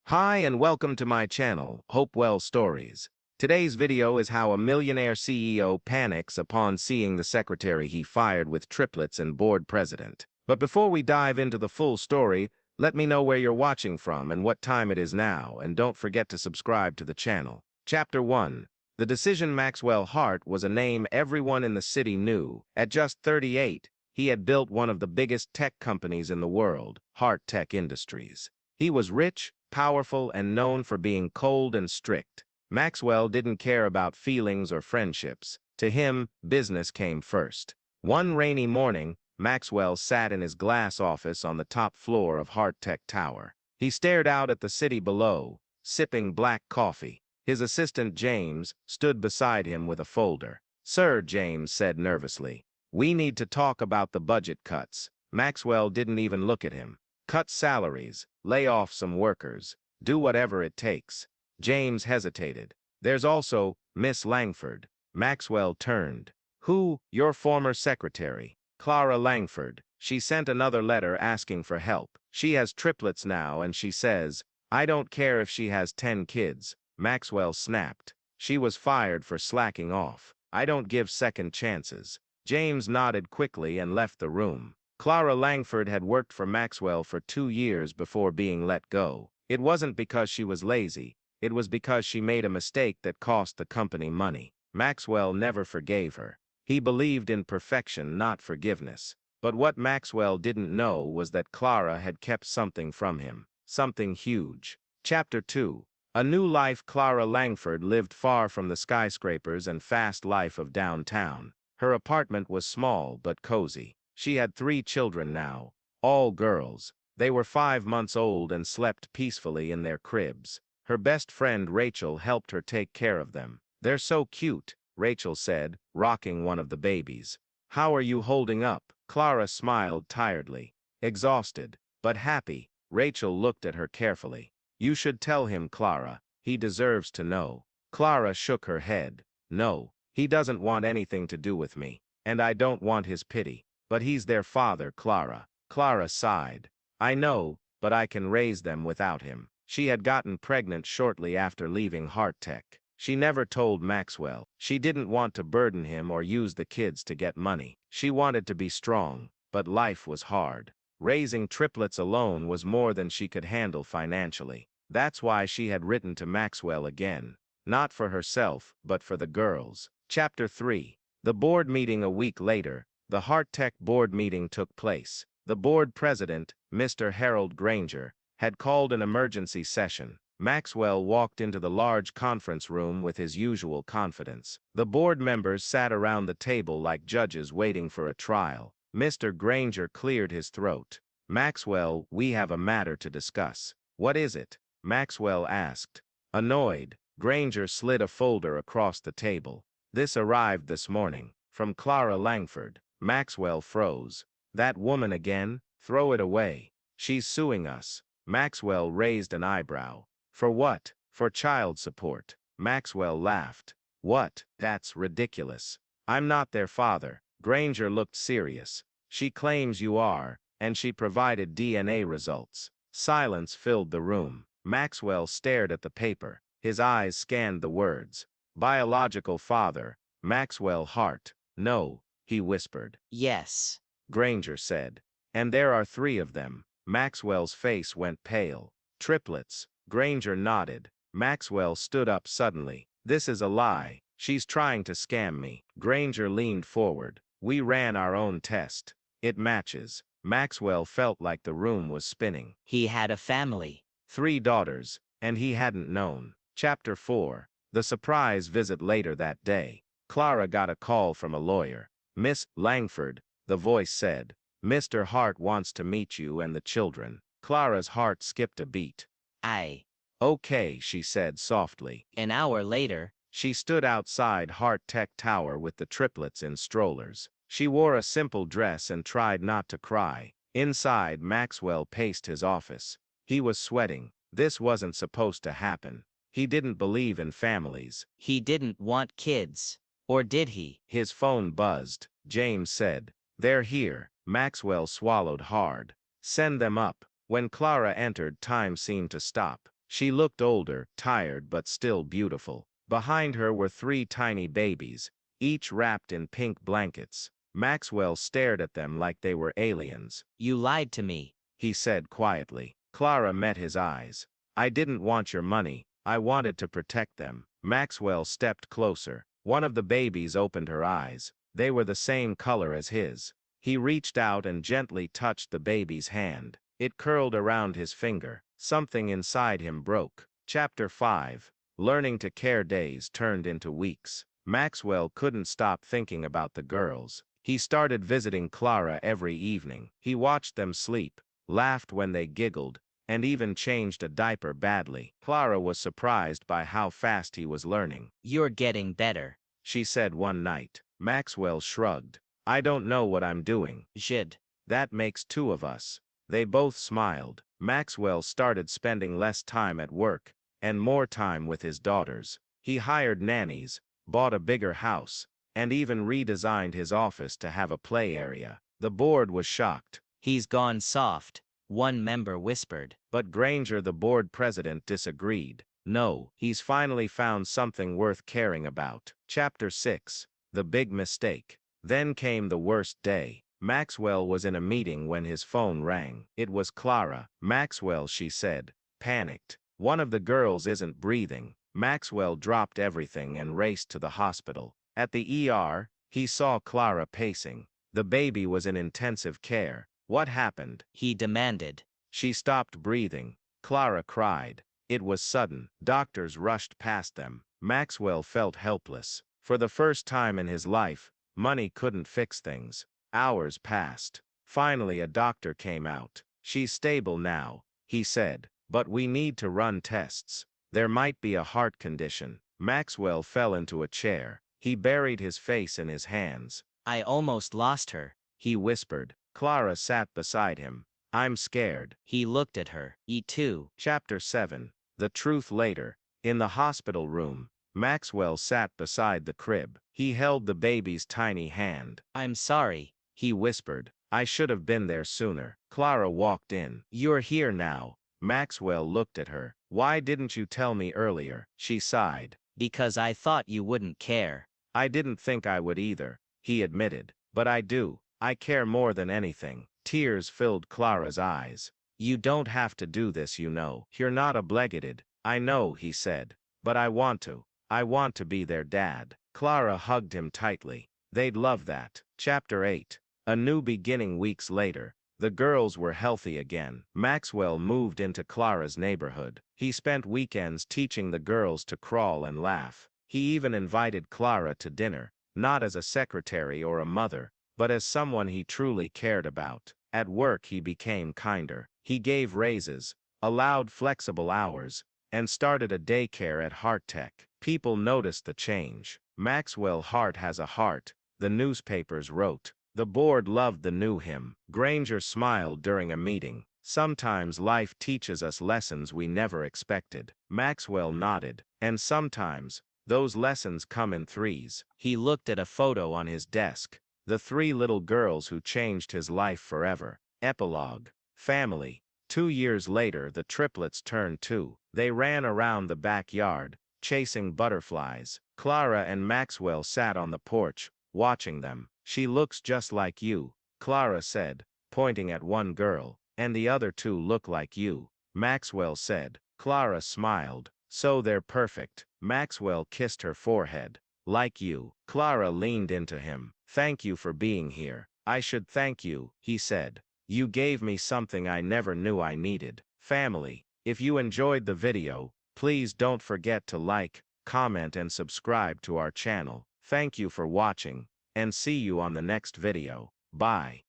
Hi and welcome to my channel, Hopewell Stories. Today's video is how a millionaire CEO panics upon seeing the secretary he fired with triplets and board president. But before we dive into the full story, let me know where you're watching from and what time it is now, and don't forget to subscribe to the channel. Chapter 1. The decision Maxwell Hart was a name everyone in the city knew. At just 38, he had built one of the biggest tech companies in the world, Hart Tech Industries. He was rich, powerful, and known for being cold and strict. Maxwell didn't care about feelings or friendships. To him, business came first. One rainy morning, Maxwell sat in his glass office on the top floor of Hart Tech Tower. He stared out at the city below, sipping black coffee. His assistant, James, stood beside him with a folder. "Sir," James said nervously, "we need to talk about the budget cuts." Maxwell didn't even look at him. "Cut salaries, lay off some workers, do whatever it takes." James hesitated. "There's also Miss Langford." Maxwell turned. "Who?" "Your former secretary, Clara Langford. She sent another letter asking for help. She has triplets now and she says, I don't care if she has 10 kids. Maxwell snapped. "She was fired for slacking off. I don't give second chances." James nodded quickly and left the room. Clara Langford had worked for Maxwell for 2 years before being let go. It wasn't because she was lazy, it was because she made a mistake that cost the company money. Maxwell never forgave her. He believed in perfection, not forgiveness. But what Maxwell didn't know was that Clara had kept something from him. Something huge. Chapter 2. A new life. Clara Langford lived far from the skyscrapers and fast life of downtown. Her apartment was small but cozy. She had 3 children now, all girls. They were 5 months old and slept peacefully in their cribs. Her best friend Rachel helped her take care of them. "They're so cute," Rachel said, rocking one of the babies. "How are you holding up?" Clara smiled tiredly. "Exhausted, but happy." Rachel looked at her carefully. "You should tell him, Clara. He deserves to know." Clara shook her head. "No, he doesn't want anything to do with me, and I don't want his pity. But he's their father, Clara." Clara sighed. "I know, but I can raise them without him." She had gotten pregnant shortly after leaving Hart Tech. She never told Maxwell. She didn't want to burden him or use the kids to get money. She wanted to be strong, but life was hard. Raising triplets alone was more than she could handle financially. That's why she had written to Maxwell again. Not for herself, but for the girls. Chapter 3. The board meeting. A week later, the Hart Tech board meeting took place. The board president, Mr. Harold Granger, had called an emergency session. Maxwell walked into the large conference room with his usual confidence. The board members sat around the table like judges waiting for a trial. Mr. Granger cleared his throat. "Maxwell, we have a matter to discuss." "What is it?" Maxwell asked. Annoyed, Granger slid a folder across the table. "This arrived this morning, from Clara Langford." Maxwell froze. "That woman again? Throw it away. She's suing us." Maxwell raised an eyebrow. "For what?" "For child support." Maxwell laughed. "What? That's ridiculous. I'm not their father." Granger looked serious. "She claims you are, and she provided DNA results." Silence filled the room. Maxwell stared at the paper. His eyes scanned the words. "Biological father, Maxwell Hart." "No," he whispered. Yes. Granger said. "And there are 3 of them." Maxwell's face went pale. "Triplets." Granger nodded. Maxwell stood up suddenly. "This is a lie. She's trying to scam me." Granger leaned forward. "We ran our own test. It matches." Maxwell felt like the room was spinning. He had a family. 3 daughters, and he hadn't known. Chapter 4. The surprise visit. Later that day, Clara got a call from a lawyer. "Miss Langford," the voice said, "Mr. Hart wants to meet you and the children." Clara's heart skipped a beat. "Okay," she said softly. An hour later, She stood outside Hart Tech Tower with the triplets in strollers. She wore a simple dress and tried not to cry. Inside, Maxwell paced his office. He was sweating. This wasn't supposed to happen. He didn't believe in families. he didn't want kids. Or did he? His phone buzzed. James said, "They're here." Maxwell swallowed hard. "Send them up." When Clara entered, time seemed to stop. She looked older, tired but still beautiful. Behind her were 3 tiny babies, each wrapped in pink blankets. Maxwell stared at them like they were aliens. You lied to me, He said quietly. Clara met his eyes. I didn't want your money, I wanted to protect them. Maxwell stepped closer. One of the babies opened her eyes. They were the same color as his. He reached out and gently touched the baby's hand. It curled around his finger. Something inside him broke. Chapter 5. Learning to care. Days turned into weeks. Maxwell couldn't stop thinking about the girls. He started visiting Clara every evening. He watched them sleep, laughed when they giggled, and even changed a diaper badly. Clara was surprised by how fast he was learning. You're getting better. She said one night. Maxwell shrugged. I don't know what I'm doing. Jid. That makes 2 of us. They both smiled. Maxwell started spending less time at work and more time with his daughters. He hired nannies, bought a bigger house, and even redesigned his office to have a play area. The board was shocked. He's gone soft, one member whispered. But Granger, the board president, disagreed. No, he's finally found something worth caring about. Chapter 6. The Big Mistake. Then came the worst day. Maxwell was in a meeting when his phone rang. It was Clara. Maxwell, she said, panicked. One of the girls isn't breathing. Maxwell dropped everything and raced to the hospital. At the ER, he saw Clara pacing. The baby was in intensive care. What happened? He demanded. She stopped breathing. Clara cried. It was sudden. Doctors rushed past them. Maxwell felt helpless. For the first time in his life, money couldn't fix things. Hours passed. Finally, a doctor came out. She's stable now, he said, but we need to run tests. There might be a heart condition. Maxwell fell into a chair. He buried his face in his hands. I almost lost her, he whispered. Clara sat beside him. I'm scared. He looked at her. E2. Chapter 7. The truth later. In the hospital room, Maxwell sat beside the crib. He held the baby's tiny hand. I'm sorry, he whispered. I should have been there sooner. Clara walked in. You're here now. Maxwell looked at her. Why didn't you tell me earlier? She sighed. Because I thought you wouldn't care. I didn't think I would either, he admitted. But I do. I care more than anything. Tears filled Clara's eyes. You don't have to do this, you know. You're not obligated. I know, he said. But I want to. I want to be their dad. Clara hugged him tightly. They'd love that. Chapter 8. A new beginning. Weeks later, the girls were healthy again. Maxwell moved into Clara's neighborhood. He spent weekends teaching the girls to crawl and laugh. He even invited Clara to dinner, not as a secretary or a mother, but as someone he truly cared about. At work he became kinder. He gave raises, allowed flexible hours, and started a daycare at Hart Tech. People noticed the change. Maxwell Hart has a heart, the newspapers wrote. The board loved the new him. Granger smiled during a meeting. Sometimes life teaches us lessons we never expected. Maxwell nodded. And sometimes, those lessons come in threes. He looked at a photo on his desk. The 3 little girls who changed his life forever. Epilogue. Family. 2 years later, the triplets turned 2. They ran around the backyard, chasing butterflies. Clara and Maxwell sat on the porch, watching them. She looks just like you, Clara said, pointing at one girl. And the other 2 look like you, Maxwell said. Clara smiled. So they're perfect. Maxwell kissed her forehead. Like you. Clara leaned into him. Thank you for being here. I should thank you, he said. You gave me something I never knew I needed. Family. If you enjoyed the video, please don't forget to like, comment and subscribe to our channel. Thank you for watching, and see you on the next video. Bye.